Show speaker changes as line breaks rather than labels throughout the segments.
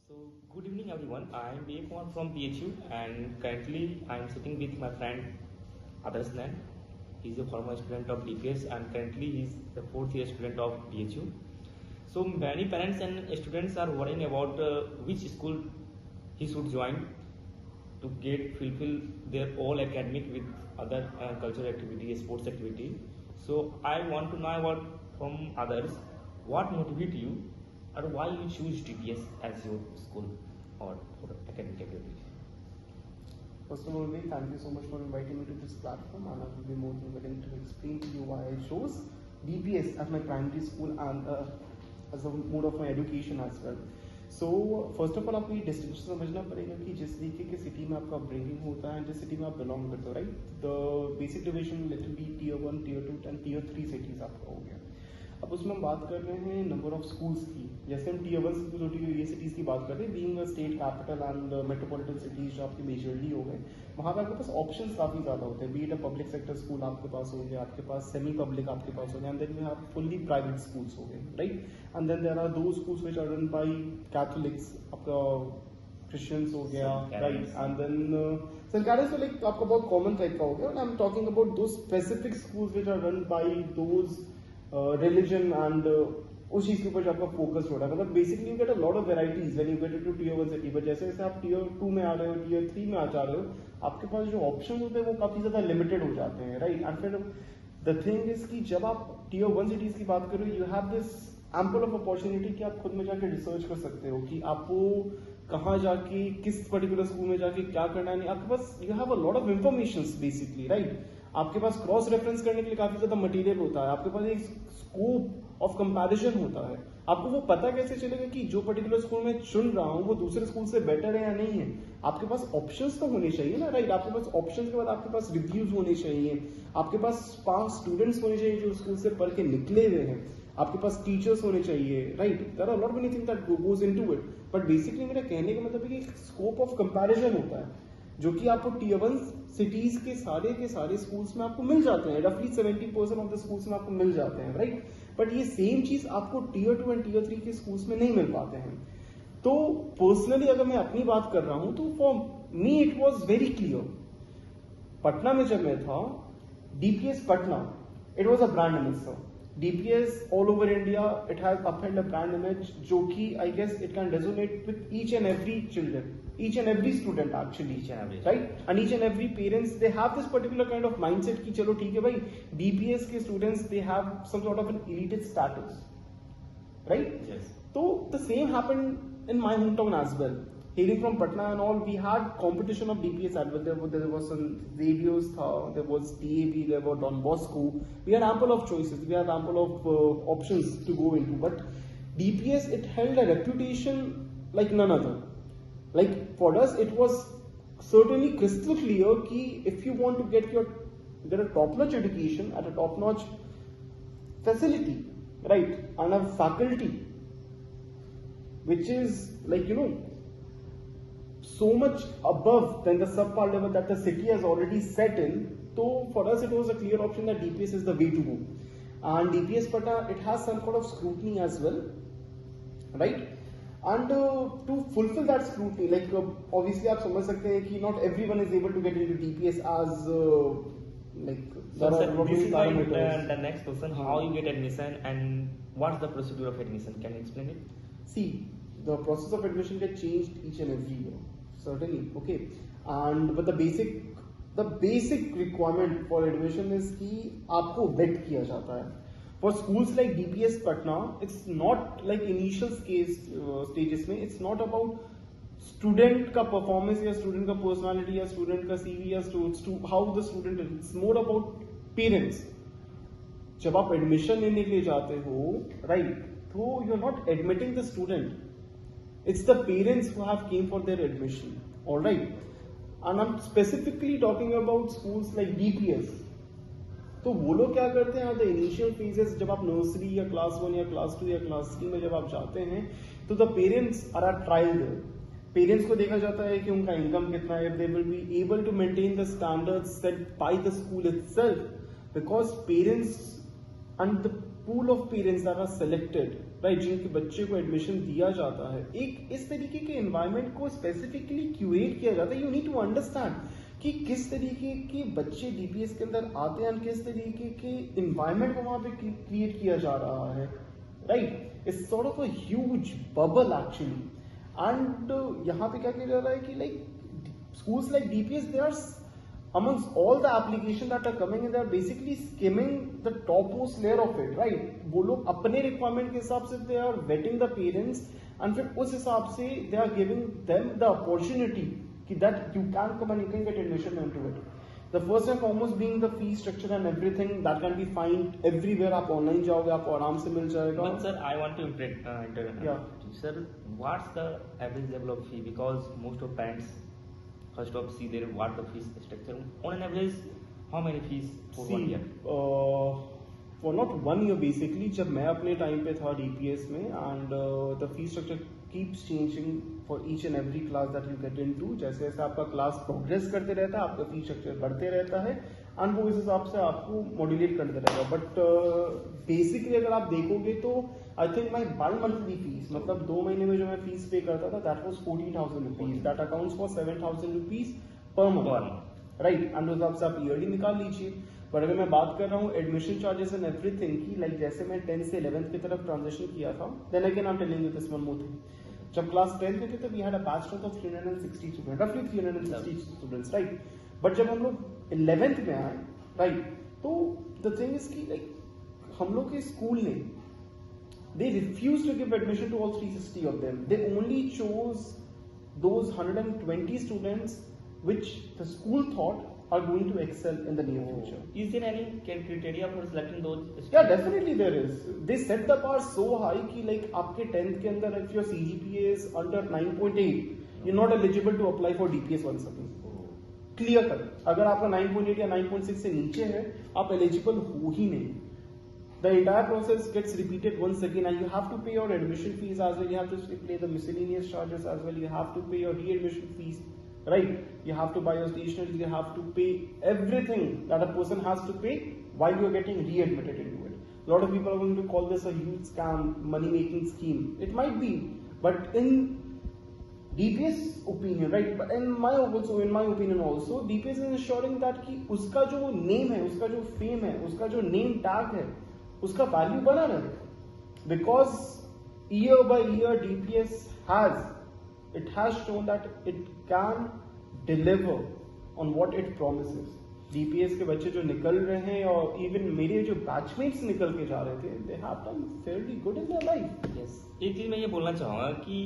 So, good evening everyone. I am B. Kumar from PHU and currently I am sitting with my friend Adarsh Nain. He is a former student of DPS and currently he is the fourth year student of PHU. So, many parents and students are worrying about which school he should join to get fulfill their all academic with other cultural activity, sports activity. So, I want to know about from others what motivate you or why you choose DPS as your school or for academic activity?
First of all, thank you so much for inviting me to this platform, and I will be more than willing to explain to you why I chose DPS as my primary school and as a mode of my education as well. So first of all, आपको ये distinction समझना पड़ेगा कि जिस तरीके के city में आपका अपब्रिंगिंग होता है, जिस सिटी में आप बिलोंग करते हो, right, the basic division let be tier 1, tier 2 and tier 3 cities आपका हो गया। अब उसमें हम बात कर रहे हैं नंबर ऑफ स्कूल्स की। जैसे हम टीयर 1 से ये सिटीज़ की बात कर रहे हैं, being state capital and metropolitan cities जो आपकी मेजरली हो गए, वहाँ पर आपके पास ऑप्शंस काफ़ी ज़्यादा होते हैं। B it a public sector school आपके पास हो गया, आपके पास सेमी पब्लिक आपके पास हो गया, and then you have fully private schools हो गए, right. And then there are दो schools which are run by Catholics, आपका क्रिश्चियंस हो गया, राइट। एंड देन सरकारी तो लाइक आपका बहुत कॉमन टाइप का हो गया। आई एम टॉकिंग अबाउट दो specific schools which are run by those religion and उस चीज के ऊपर जो आपका फोकस हो रहा है। मतलब basically you get a lot of varieties when you get into tier 1 city, but जैसे जैसे आप टीयर 2 में आ रहे हो, टीयर 3 में आ जा रहे हो, आपके पास जो ऑप्शन होते हैं वो काफी ज्यादा लिमिटेड हो जाते हैं, राइट। एंड फिर द थिंग इज कि जब आप टीयर 1 सिटीज की बात करो, you have this ample of opportunity कि आप खुद में जाके रिसर्च कर सकते हो कि आपको कहाँ जाके किस पर्टिकुलर स्कूल में जाके क्या करना है। आपके पास you have a lot of information basically, right. आपके पास क्रॉस रेफरेंस करने के लिए काफी ज्यादा मटेरियल होता है, आपके पास एक स्कोप ऑफ कंपैरिजन होता है। आपको वो पता कैसे चलेगा कि जो पर्टिकुलर स्कूल में चुन रहा हूँ वो दूसरे स्कूल से बेटर है या नहीं है। आपके पास ऑप्शंस तो होने चाहिए ना, राइट। आपके पास ऑप्शंस के बाद आपके पास रिव्यूज होने चाहिए, आपके पास 5 स्टूडेंट्स होने चाहिए जो स्कूल से पढ़ के निकले हुए हैं, आपके पास टीचर्स होने चाहिए, right. There are lot many things that goes into it, but basically मेरा कहने का मतलब है कि स्कोप ऑफ कंपैरिजन होता है जो कि आपको टीयर 1 सिटीज के सारे स्कूल्स में आपको मिल जाते हैं। रफली 70% ऑफ द स्कूल्स में आपको मिल जाते हैं, राइट। बट ये सेम चीज आपको टीयर 2 एंड टीयर 3 के स्कूल्स में नहीं मिल पाते हैं। तो पर्सनली अगर मैं अपनी बात कर रहा हूं तो for me it was very clear. Patna में जब मैं था, DPS Patna, it was a brand image sir. DPS all over India, it has upheld a brand image जो कि I guess it can resonate with each and every children, each and every student actually, right? And each and every parents, they have this particular kind of mindset कि चलो ठीक है भाई, DPS के students they have some sort of an elite status, right?
Yes.
So the same happened in my hometown as well. Hailing from Patna and all, we had competition of DPS as well. There was some radios, there was DAV, there was Don Bosco. We had ample of choices. We had ample of options to go into. But DPS, it held a reputation like none other. Like for us, it was certainly crystal clear कि if you want to get a top-notch education at a top-notch facility, right, and a faculty, which is like, you know, so much above than the subpar level that the city has already set in. So for us it was a clear option that DPS is the way to go. And DPS Patna, it has some sort of scrutiny as well, right? And to fulfill that scrutiny, like obviously आप समझ सकते हैं कि not everyone is able to get into DPS as like
so this is why the next question, how you get admission and what's the procedure of admission? Can you explain it?
See, the process of admission gets changed each and every year. Certainly, okay, and but the basic requirement for admission is कि आपको vet किया जाता है. For schools like DPS Patna, it's not like initial stages में, it's not about student का performance या student का personality या student का CV या how the student is. It's more about parents. जब आप admission लेने के लिए जाते हो, right, तो you're not admitting the student. It's the parents who have came for their admission, all right. And I'm specifically talking about schools like DPS. तो वो लोग क्या करते हैं, the initial phases जब आप nursery या class 1 या class 2 या class 3 में जब आप जाते हैं, तो the parents are at trial there. Parents को देखा जाता है कि उनका income कितना है, they will be able to maintain the standards set by the school itself, because parents and the pool of parents that are selected, right, जिनके बच्चे को एडमिशन दिया जाता है, एक इस तरीके के एनवायरनमेंट को स्पेसिफिकली क्यूरेट किया जाता है. यू नीड टू अंडरस्टैंड कि किस तरीके के बच्चे डीपीएस के अंदर आते हैं और किस तरीके के एनवायरनमेंट को वहां पे क्रिएट किया जा रहा है, right. It's sort of a huge bubble actually. And यहाँ पे क्या किया जा रहा है कि like schools like DPS, they are amongst all the applications that are coming in, they are basically skimming the topmost layer of it, right. वो लोग अपने requirement के हिसाब से they are vetting the parents and फिर उस हिसाब से they are giving them the opportunity कि that you can come and you can get admission into it. The first and foremost being the fee structure and everything that can be found everywhere. आप online जाओगे आपको आराम से मिल जाएगा.
But sir, I want to sir, what's the average level of fee? Because most of parents first of see their what the fees structure. On an average, how many fees for 1 year?
For not 1 year basically. जब मैं अपने time पे था DPS में and the fee structure keeps changing for each and every class that you get into. जैसे जैसे आपका class progress करते रहता है आपका फी स्ट्रक्चर बढ़ते रहता है एंड वो इस हिसाब से आपको मॉड्यूलेट करते रहेगा. बट बेसिकली अगर आप देखोगे तो I think my by monthly fees, मतलब 2 महीने में जो मैं फीस पे करता था, that was 14,000 rupees. That accounts for 7,000 rupees per month, right. And उस हिसाब से आप ईयरली निकाल लीजिए. पर अगर मैं बात कर रहा हूँ एडमिशन चार्जेस एंड एवरीथिंग की, लाइक जैसे मैं 10th से 11th की तरफ ट्रांजिशन किया था, then again I am telling you this one more thing. जब क्लास 10th में थे तो we had a batch strength of 360 student, रफली 360 स्टूडेंट्स, राइट. बट जब हम लोग 11th में आए, राइट, तो द थिंग इज की लाइक हम लोग के स्कूल ने they refused to give admission to all 360 of them. They only chose those 120 students which the school thought are going to excel in the near future.
Is there any criteria for selecting those students?
Yeah, definitely there is. They set the bar so high कि like आपके 10th के अंदर if your CGPA is under 9.8, you're not eligible to apply for DPS once again. Clear cut. अगर आपका 9.8 या 9.6 से नीचे है, आप eligible हो ही नहीं. The entire process gets repeated once again, and you have to pay your admission fees as well. You have to pay the miscellaneous charges as well. You have to pay your re-admission fees, right? You have to buy your stationery. You have to pay everything that a person has to pay while you are getting re-admitted into it. A lot of people are going to call this a huge scam, money-making scheme. It might be, but in DPS opinion, right? But in my opinion also, DPS is ensuring that कि उसका जो name है, उसका जो fame है, उसका जो name tag है, उसका वैल्यू बना रहे. Because year by year DPS has shown that it can deliver on what it promises. DPS के बच्चे जो निकल रहे हैं और इवन मेरे जो बैचमेट्स निकल के जा रहे थे, they have done fairly good in their life.
Yes. एक चीज मैं ये बोलना चाहूँगा कि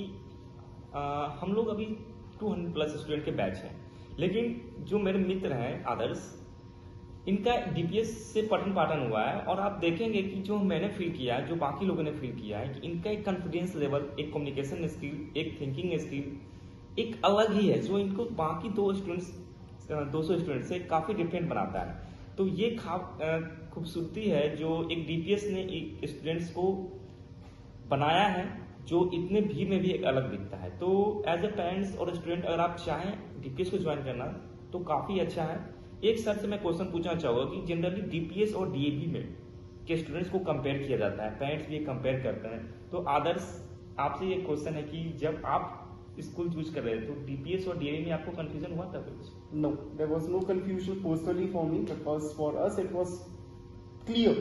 हम लोग अभी 200+ स्टूडेंट के बैच हैं, लेकिन जो मेरे मित्र हैं अदर्स, इनका DPS से पठन पाठन हुआ है और आप देखेंगे कि जो मैंने फील किया है, जो बाकी लोगों ने फील किया है कि इनका एक कॉन्फिडेंस लेवल, एक कम्युनिकेशन स्किल, एक थिंकिंग स्किल एक अलग ही है, जो इनको बाकी 200 स्टूडेंट से काफ़ी डिफरेंट बनाता है. तो ये खूबसूरती है जो एक DPS ने एक स्टूडेंट्स को बनाया है, जो इतने भीड़ में भी एक अलग दिखता है. तो एज ए पेरेंट्स और स्टूडेंट अगर आप चाहें DPS को ज्वाइन करना तो काफ़ी अच्छा है. एक सर से मैं क्वेश्चन पूछना चाहूँगा कि जनरली DPS और DAV में के स्टूडेंट्स को कंपेयर किया जाता है, पेरेंट्स भी कंपेयर करते हैं. तो आदर्श आपसे ये क्वेश्चन है कि जब आप स्कूल चूज कर रहे थे तो DPS और DAV में आपको कंफ्यूजन हुआ था कुछ?
No, there was no confusion personally for me because for us it was clear.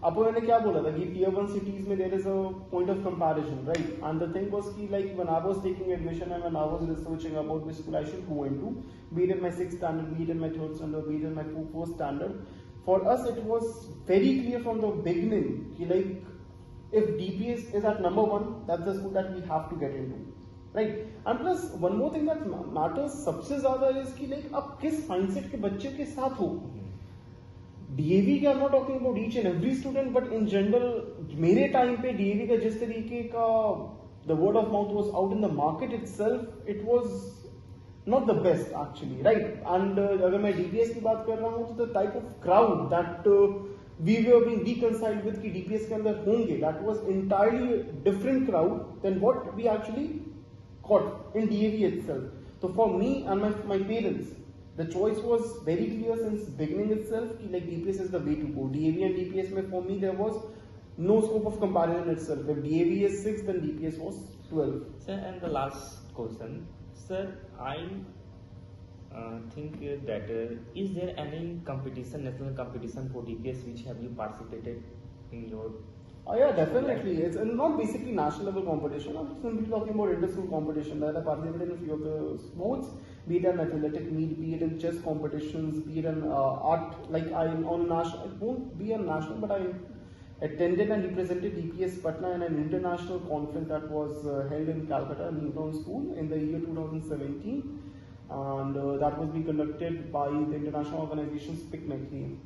आपको मैंने क्या बोला था कि tier 1 cities में there is a point of comparison, right? And the thing was कि like when I was taking admission and when I was researching about which school I should go into, be it in my 6th standard, be it in my 3rd standard, be it in my 4th standard, for us it was very clear from the beginning कि like if DPS is at number 1, that's the school that we have to get into, right? And plus one more thing that matters सबसे ज़्यादा is कि like आप किस mindset के बच्चे के साथ हो. DAV के I'm not talking about each and every student, but in general मेरे टाइम पे DAV का जिस तरीके का the word of mouth was out in the market itself, it was not the best actually, right? And अगर मैं DPS की बात कर रहा हूँ तो the type of crowd that we were being reconciled with कि DPS के अंदर होंगे, that was entirely different crowd than what we actually got in DAV itself. So for me and my parents, the choice was very clear since beginning itself कि like DPS is the way to go. DAV and DPS में for me there was no scope of comparison itself. If DAV is 6, then DPS was 12.
Sir, and the last question, sir, I think that is there any competition, national competition for DPS which have you participated in your?
Oh yeah, definitely. It's not basically national level competition. I'm simply talking about inter-school competition. That I participated in a few of the sports, be it an athletic meet, be it in chess competitions, be it in art. Like I'm on national, it won't be a national, but I attended and represented DPS Patna in an international conference that was held in Calcutta, Newtown School, in the year 2017, and that was being conducted by the international organization SPICMECLEAN.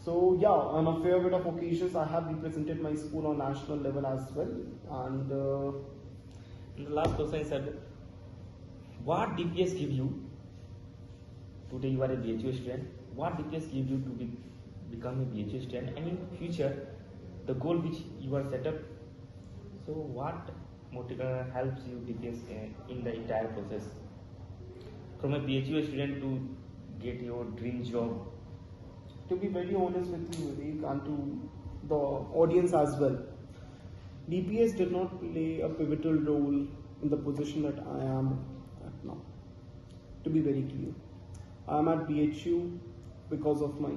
So yeah, on a fair bit of occasions, I have represented my school on national level as well. And
the last question, sir, what DPS give you? Today you are a BHU student. What DPS give you to become a BHU student? And in future, the goal which you are set up. So what helps you DPS in the entire process? From a BHU student to get your dream job.
To be very honest with you, Vivek, and to the audience as well, DPS did not play a pivotal role in the position that I am at now. To be very clear, I am at BHU because of my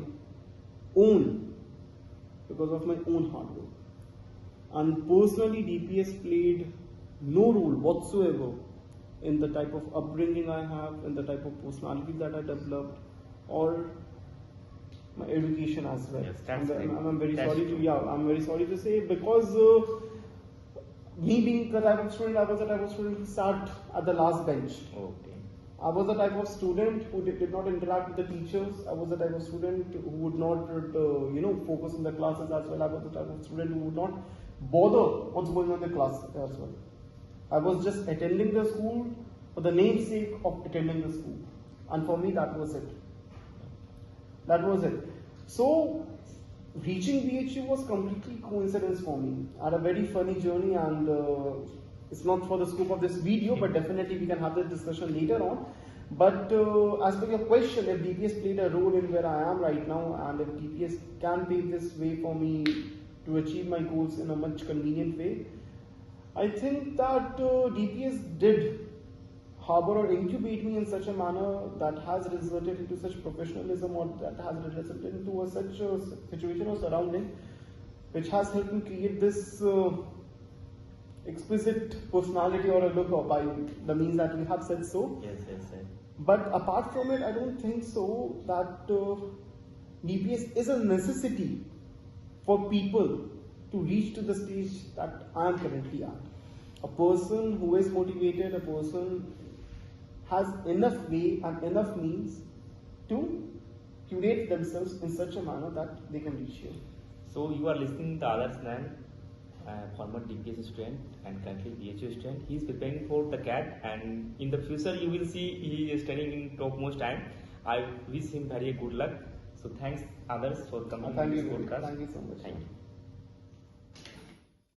own hard work. And personally, DPS played no role whatsoever in the type of upbringing I have, in the type of personality that I developed, or my education as well.
Yes, that's great.
I'm very
That's
sorry
true.
to I'm very sorry to say, because me being the type of student, I was the type of student who sat at the last bench.
Okay.
I was the type of student who did not interact with the teachers. I was the type of student who would not, focus on the classes as well. I was the type of student who would not bother what's going on in the class as well. I was just attending the school for the namesake of attending the school, and for me that was it. That was it. So reaching BHU was completely coincidence for me. I had a very funny journey, and it's not for the scope of this video, but definitely we can have this discussion later on. But as per your question, if DPS played a role in where I am right now, and if DPS can pave this way for me to achieve my goals in a much convenient way, I think that DPS did harbor or incubate me in such a manner that has resulted into such professionalism, or that has resulted into such a situation or surrounding which has helped me create this exquisite personality or a look by the means that we have said so.
Yes, yes, sir.
But apart from it, I don't think so that DPS is a necessity for people to reach to the stage that I am currently at. A person who is motivated, a person has enough way and enough means to curate themselves in such a manner that they can reach here.
So you are listening to Adarsh Nayan, former DPS student and currently BHU student. He is preparing for the CAT, and in the future you will see he is studying in topmost time. I wish him very good luck. So thanks Adarsh for coming to
Thank
this
you.
podcast.
Thank you so much.
Thank you.